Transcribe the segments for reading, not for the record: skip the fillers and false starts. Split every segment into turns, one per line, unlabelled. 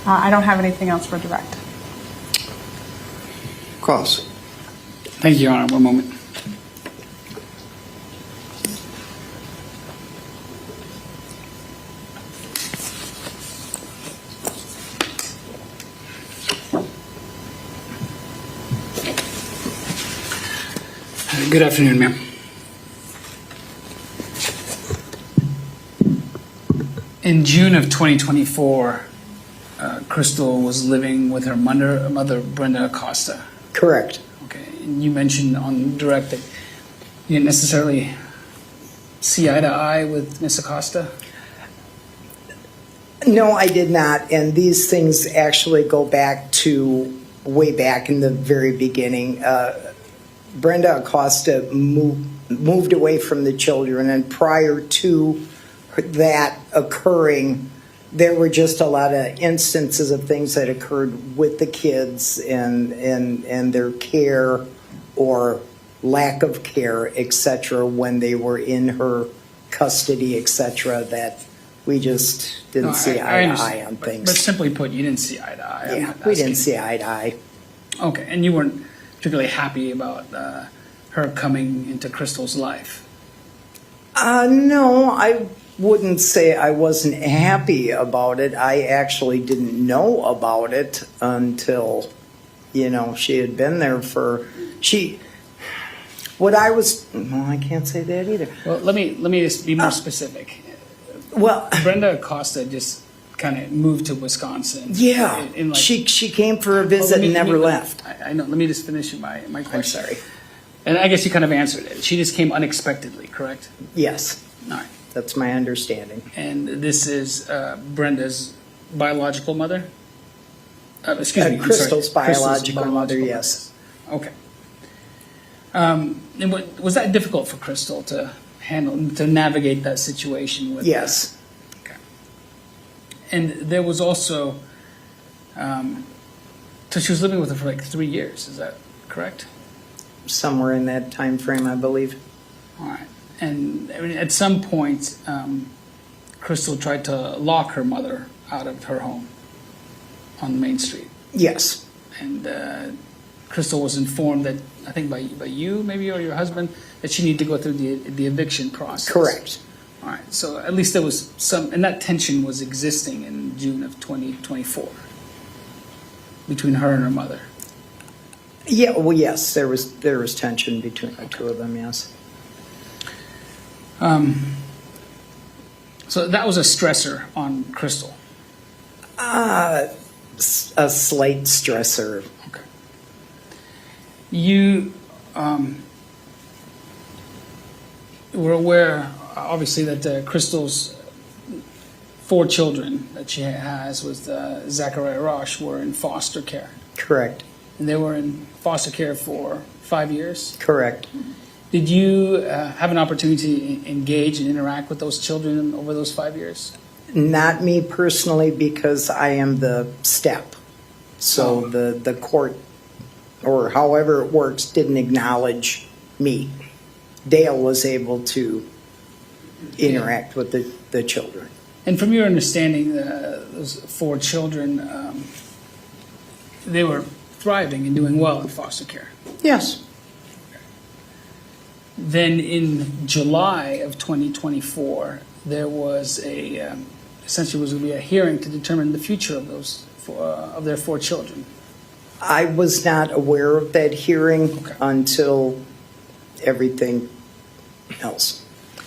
I don't have anything else for direct.
Cross.
Thank you, Your Honor. One moment. Good afternoon, ma'am. In June of 2024, Crystal was living with her mother, Brenda Acosta.
Correct.
Okay, and you mentioned on direct that you didn't necessarily see eye to eye with Miss Acosta?
No, I did not. And these things actually go back to way back in the very beginning. Brenda Acosta moved away from the children, and prior to that occurring, there were just a lot of instances of things that occurred with the kids and their care or lack of care, etc., when they were in her custody, etc., that we just didn't see eye to eye on things.
But simply put, you didn't see eye to eye.
Yeah, we didn't see eye to eye.
Okay, and you weren't particularly happy about her coming into Crystal's life?
No, I wouldn't say I wasn't happy about it. I actually didn't know about it until, she had been there I can't say that either.
Well, let me just be more specific.
Well,
Brenda Acosta just kind of moved to Wisconsin.
Yeah, she came for a visit and never left.
I know. Let me just finish my question.
I'm sorry.
And I guess you kind of answered it. She just came unexpectedly, correct?
Yes.
All right.
That's my understanding.
And this is Brenda's biological mother? Excuse me.
Crystal's biological
Crystal's
mother, yes.
Okay. And was that difficult for Crystal to handle, to navigate that situation with?
Yes.
Okay. And there was also, so she was living with her for like 3 years, is that correct?
Somewhere in that time frame, I believe.
All right. And I mean, at some point, Crystal tried to lock her mother out of her home on Main Street.
Yes.
And Crystal was informed that, I think by you maybe, or your husband, that she needed to go through the eviction process.
Correct.
All right. So at least there was some, and that tension was existing in June of 2024 between her and her mother.
Yeah. Well, yes, there was tension between the two of them. Yes.
So that was a stressor on Crystal.
A slight stressor.
Okay. You were aware, obviously, that Crystal's 4 children that she has with Zachariah Rasch were in foster care.
Correct.
And they were in foster care for 5 years.
Correct.
Did you have an opportunity to engage and interact with those children over those 5 years?
Not me personally, because I am the step. So the court, or however it works, didn't acknowledge me. Dale was able to interact with the children.
And from your understanding, those 4 children, they were thriving and doing well in foster care.
Yes.
Then in July of 2024, there was essentially was going to be a hearing to determine the future of those of their 4 children.
I was not aware of that hearing until everything else.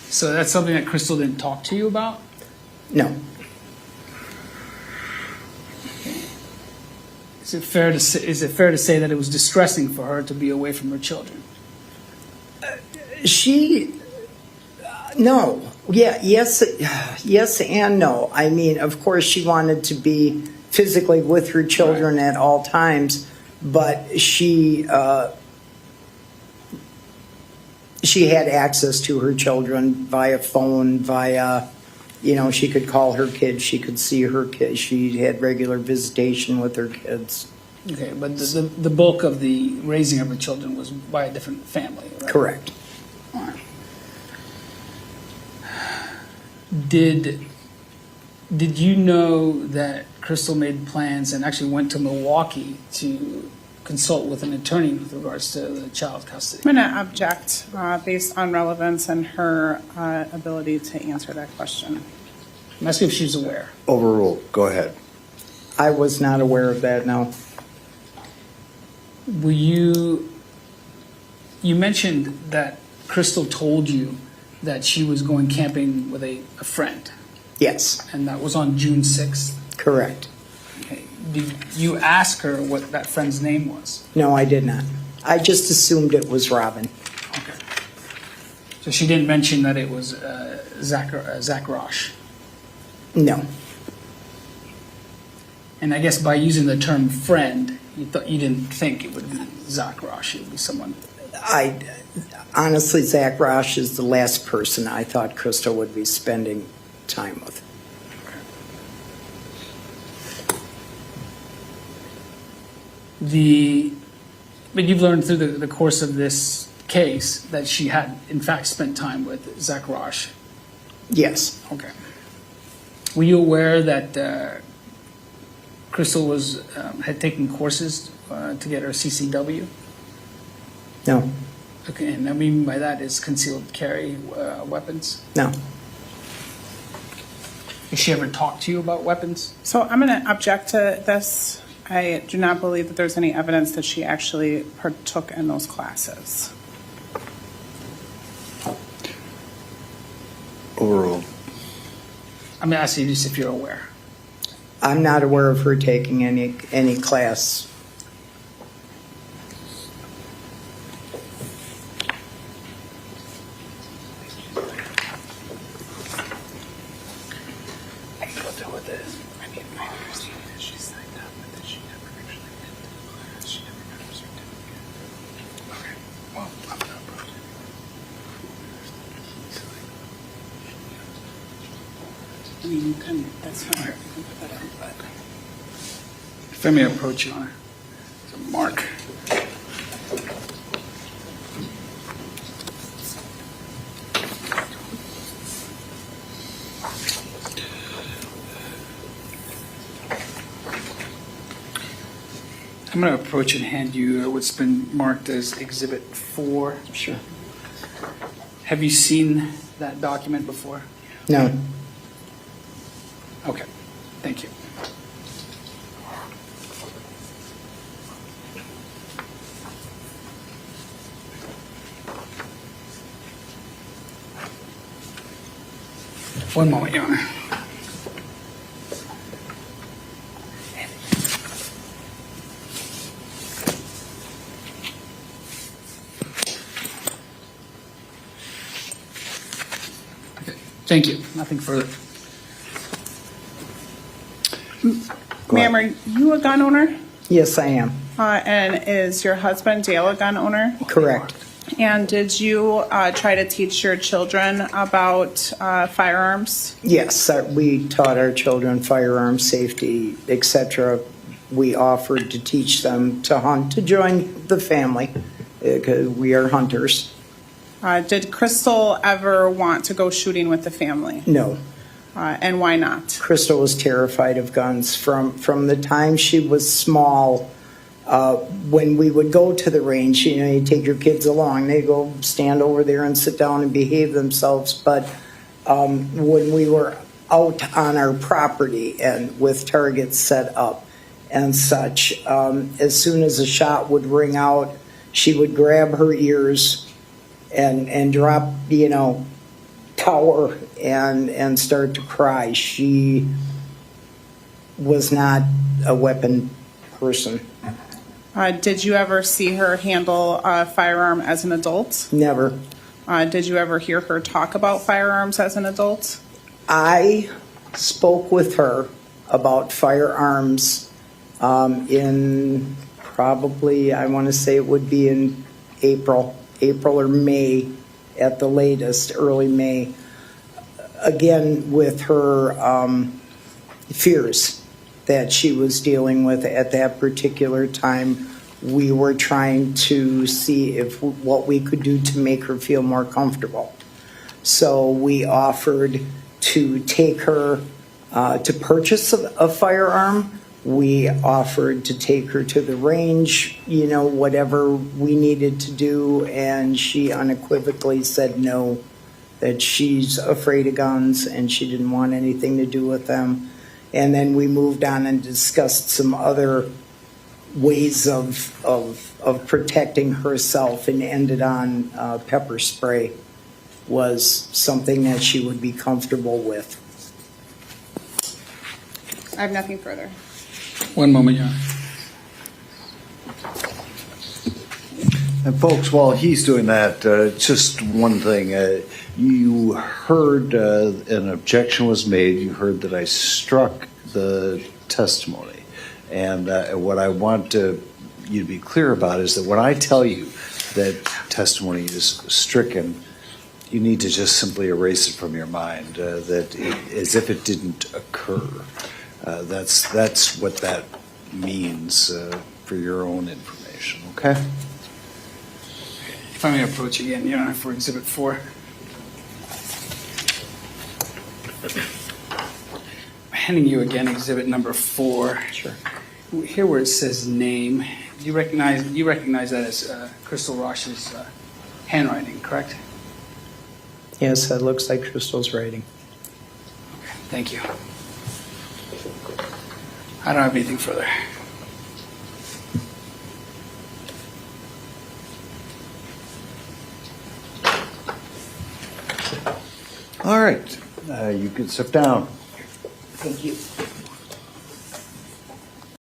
So that's something that Crystal didn't talk to you about?
No.
Is it fair to say that it was distressing for her to be away from her children?
No. Yeah, yes and no. I mean, of course, she wanted to be physically with her children at all times, but she had access to her children via phone, she could call her kids, she could see her kids, she had regular visitation with her kids.
Okay, but the bulk of the raising of her children was by a different family, right?
Correct.
All right. Did Did you know that Crystal made plans and actually went to Milwaukee to consult with an attorney with regards to the child custody?
I'm going to object based on relevance and her ability to answer that question.
I'm asking if she's aware.
Overruled. Go ahead.
I was not aware of that, no.
Were you mentioned that Crystal told you that she was going camping with a friend,
Yes,
and that was on June 6th.
correct.
Okay. Did you ask her what that friend's name was?
No, I did not. I just assumed it was Robin.
Okay. So she didn't mention that it was Zach Rasch.
No.
And I guess by using the term friend, you didn't think it would be Zach Rasch. It would be someone.
Honestly, Zach Rasch is the last person I thought Crystal would be spending time with.
But you've learned through the course of this case that she had, in fact, spent time with Zach Rasch.
Yes,
Okay. Were you aware that Crystal had taken courses to get her CCW?
no,
Okay, and I mean by that is concealed carry weapons.
no.
Has she ever talked to you about weapons?
So I'm going to object to this. I do not believe that there's any evidence that she actually partook in those classes.
Overruled.
I'm asking you just if you're aware.
I'm not aware of her taking any class.
I can go through with this.
I mean, my understanding is she signed up, but that she never actually went to the class. She never got her certificate.
Okay. Well, I'm gonna approach it.
I mean, you can, that's fine. You can put that on, but.
If I may approach you on it. So Mark. I'm going to approach and hand you what's been marked as Exhibit 4.
Sure.
Have you seen that document before?
No.
Okay, thank you. One moment, Your Honor. Okay, thank you. Nothing further.
Ma'am, are you a gun owner?
Yes, I am.
And is your husband Dale a gun owner?
Correct.
And did you try to teach your children about firearms?
Yes, we taught our children firearm safety, etc. We offered to teach them to hunt, to join the family, because we are hunters.
Did Crystal ever want to go shooting with the family?
No.
And why not?
Crystal was terrified of guns from the time she was small. When we would go to the range, you take your kids along, they go stand over there and sit down and behave themselves. But when we were out on our property and with targets set up and such, as soon as a shot would ring out, she would grab her ears and drop, tower and start to cry. She was not a weapon person.
Did you ever see her handle a firearm as an adult?
Never.
Did you ever hear her talk about firearms as an adult?
I spoke with her about firearms in probably, I want to say it would be in April or May at the latest, early May. Again, with her fears that she was dealing with at that particular time. We were trying to see what we could do to make her feel more comfortable. So we offered to take her to purchase a firearm. We offered to take her to the range, whatever we needed to do, and she unequivocally said no, that she's afraid of guns and she didn't want anything to do with them. And then we moved on and discussed some other ways of protecting herself, and ended on pepper spray was something that she would be comfortable with.
I have nothing further.
One moment, Your Honor.
And folks, while he's doing that, just one thing. You heard an objection was made. You heard that I struck the testimony. And what I want you to be clear about is that when I tell you that testimony is stricken, you need to just simply erase it from your mind, as if it didn't occur. That's what that means for your own information, okay?
If I may approach again, Your Honor, for Exhibit 4. Handing you again Exhibit number 4.
Sure.
Here where it says name, you recognize that as Crystal Rasch's handwriting, correct?
Yes, that looks like Crystal's writing.
Okay, thank you. I don't have anything further.
All right, you can sit down.
Thank you.